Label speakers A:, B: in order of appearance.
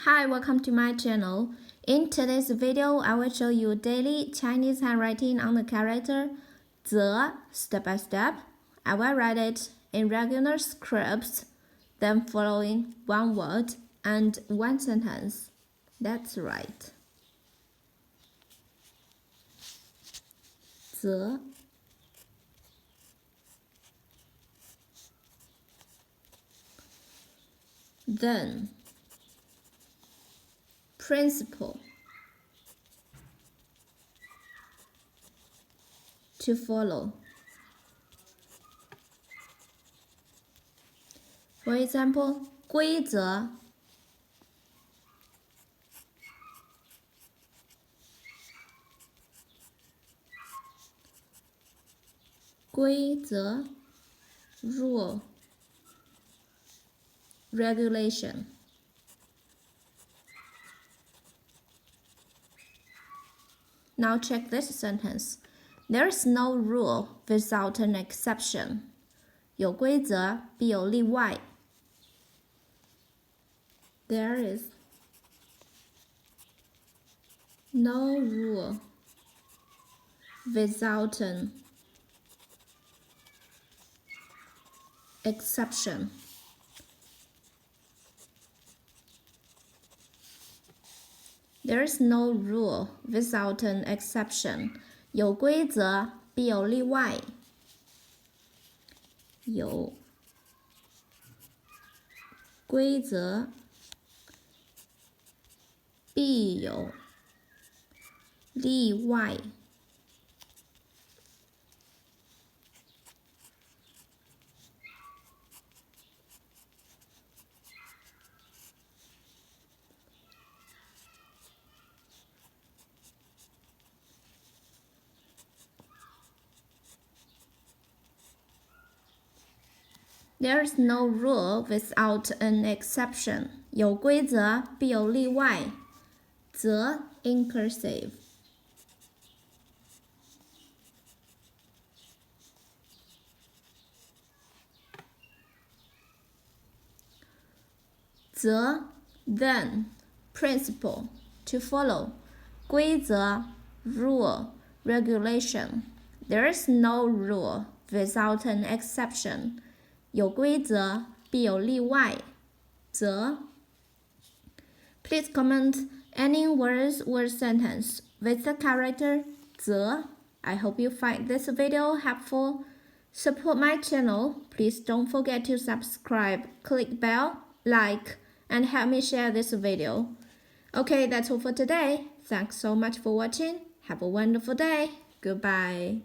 A: Hi, welcome to my channel. In today's video, I will show you daily Chinese handwriting on the character 则 step by step. I will write it in regular scripts, then following one word and one sentence. That's right. 则 Then principle to follow. For example, 规则rule regulation. Now check this sentence. There is no rule without an exception. 有规则必有例外。There is no rule without an exception. There is no rule without an exception. 有规则必有例外。有规则必有例外。There's no rule without an exception. 有规则必有例外。则 inclusive. 则 then principle to follow. 规则 rule regulation. There is no rule without an exception. 有规则必有例外。则 Please comment any words or sentence with the character 则. I hope you find this video helpful. Support my channel. Please don't forget to subscribe, click bell, like, and help me share this video. Okay, that's all for today. Thanks so much for watching. Have a wonderful day. Goodbye.